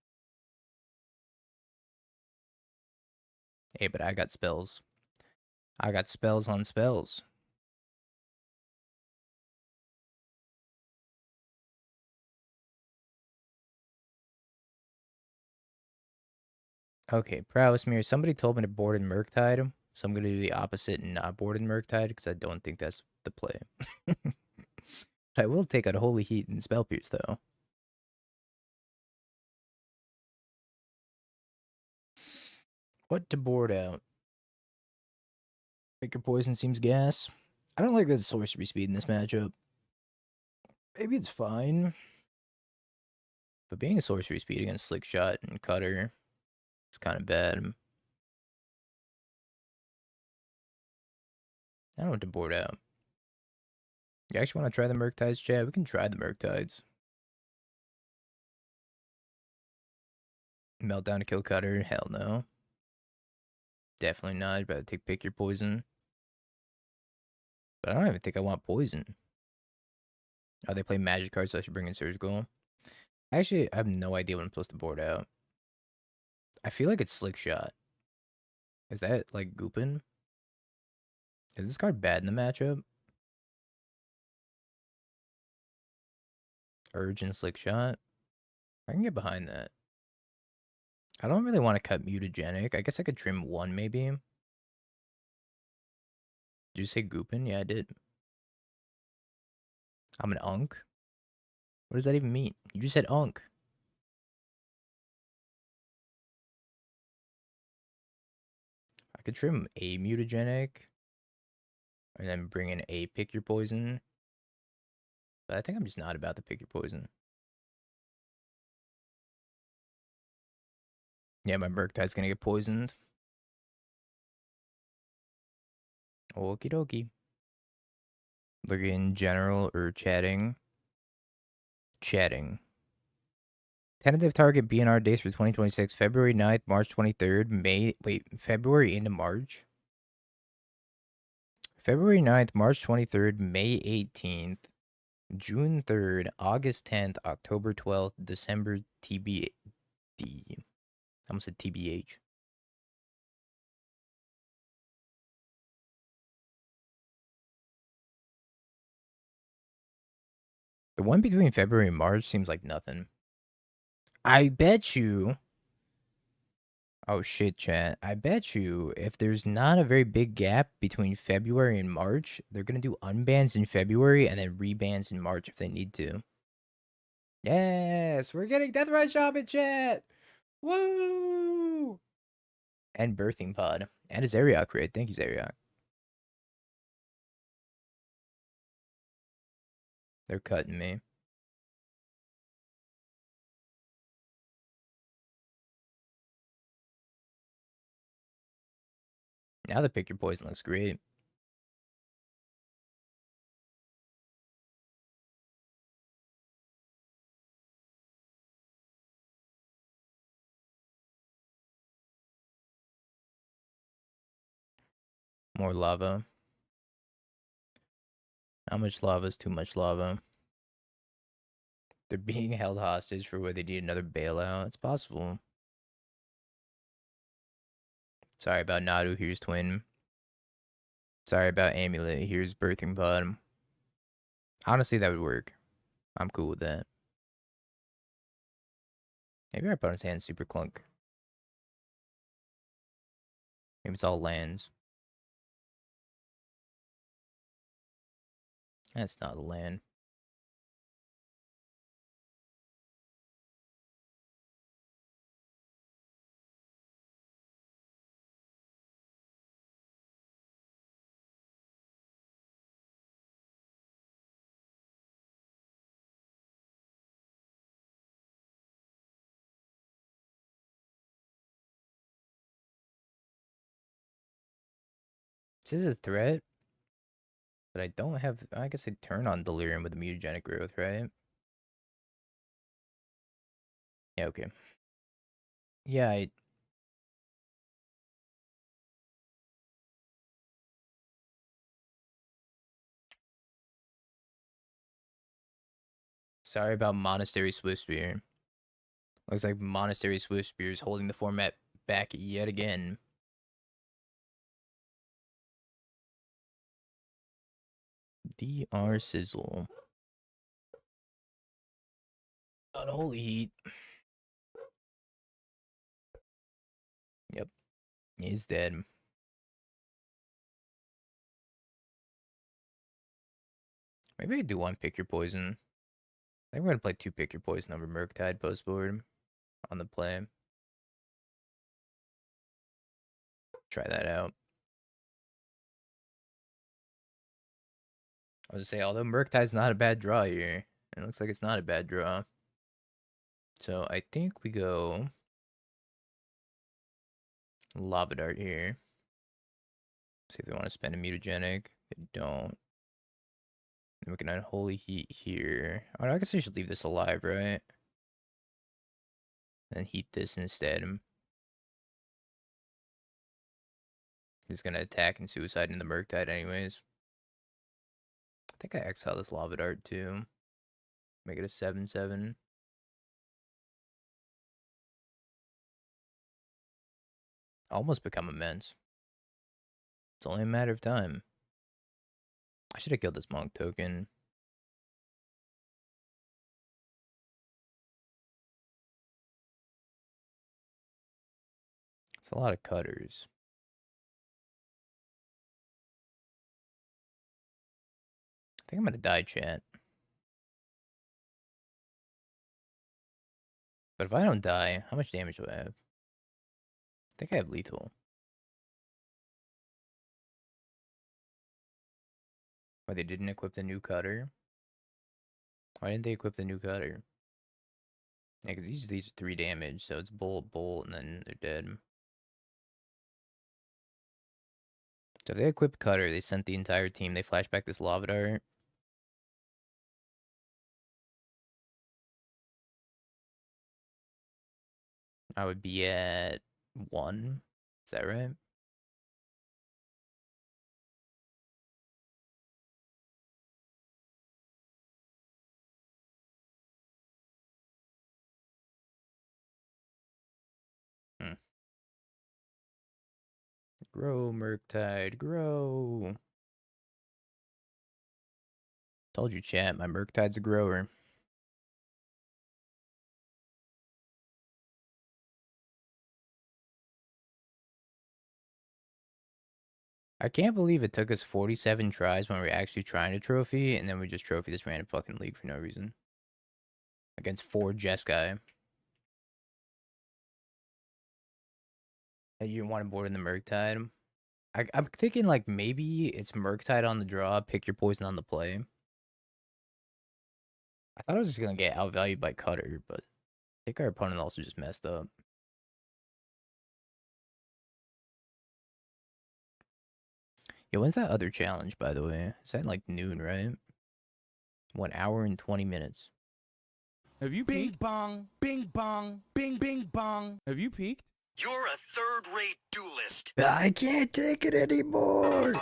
Hey, but I got spells. I got spells on spells. Okay, Prowess Mirror. Somebody told me to board in Murktide, so I'm gonna do the opposite and not board in Murktide because I don't think that's the play. I will take out Holy Heat and Spell Pierce though. What to board out? Pick your poison seems gas. I don't like the sorcery speed in this matchup. Maybe it's fine, but being a sorcery speed against Slick Shot and Cutter is kind of bad. I don't know what to board out. You actually want to try the Murktides, chat? We can try the Murktides. Meltdown to kill Cutter? Hell no. Definitely not. I'd rather pick your poison. But I don't even think I want poison. Oh, they play magic cards, so I should bring in Surgical. Actually, I have no idea what I'm supposed to board out. I feel like it's Slick Shot. Is that like Goopin? Is this card bad in the matchup? Urge and Slick Shot? I can get behind that. I don't really want to cut Mutagenic. I guess I could trim one maybe. Did you say Goopin? Yeah, I did. I'm an Unk? What does that even mean? You just said Unk. I could trim a Mutagenic and then bring in a Pick Your Poison. But I think I'm just not about to Pick Your Poison. Yeah, my Murktide gonna get poisoned. Okie dokie. Looking in general or chatting? Chatting. Tentative target BNR dates for 2026, February 9th, March 23rd, February into March? February 9th, March 23rd, May 18th, June 3rd, August 10th, October 12th, December TBD. I almost said TBH. The one between February and March seems like nothing. I bet you. Oh shit, chat. I bet you if there's not a very big gap between February and March, they're gonna do unbans in February and then rebans in March if they need to. Yes, we're getting Deathrise Shaman, chat! Woo! And Birthing Pod. And a Zeriak raid. Thank you, Zeriak. They're cutting me. Now the Pick Your Poison looks great. More lava. How much lava is too much lava? They're being held hostage for where they need another bailout. It's possible. Sorry about Nadu. Here's Twin. Sorry about Amulet. Here's Birthing Pod. Honestly, that would work. I'm cool with that. Maybe our opponent's hand's super clunk. Maybe it's all lands. That's not a land. This is a threat, but I don't have. I guess I turn on Delirium with the mutagenic growth, right? Yeah, okay. Yeah, sorry about Monastery Swiftspear. Looks like Monastery Swiftspear is holding the format back yet again. DR Sizzle. Unholy Heat. Yep. He's dead. Maybe I do one pick your poison. I think we're gonna play 2 pick your poison over Murktide post board on the play. Try that out. I was gonna say, although Murktide's not a bad draw here, it looks like it's not a bad draw. So I think we go Lava Dart here. See if they want to spend a mutagenic. They don't. Then we can Unholy Heat here. Oh, I guess I should leave this alive, right? And heat this instead. He's gonna attack and suicide in the Murktide anyways. I think I exile this Lava Dart too. Make it a 7/7. Almost become immense. It's only a matter of time. I should have killed this monk token. It's a lot of cutters. I think I'm gonna die, chat. But if I don't die, how much damage do I have? I think I have lethal. Why they didn't equip the new cutter? Why didn't they equip the new cutter? Yeah, because these are 3 damage, so it's bolt, and then they're dead. So if they equip cutter, they sent the entire team, they flash back this Lava Dart. I would be at 1. Is that right? Grow, Murktide, grow. Told you, chat, my Murktide's a grower. I can't believe it took us 47 tries when we were actually trying to trophy, and then we just trophy this random fucking league for no reason. Against 4 Jeskai. And you want to board in the Murktide? I'm thinking, like, maybe it's Murktide on the draw, pick your poison on the play. I thought I was just going to get outvalued by Cutter, but I think our opponent also just messed up. Yo, when's that other challenge, by the way? Is that, like, noon, right? 1 hour and 20 minutes. Have you peeked? Bing bong, bing bong, bing bing bong. Have you peeked? You're a third-rate duelist. I can't take it anymore!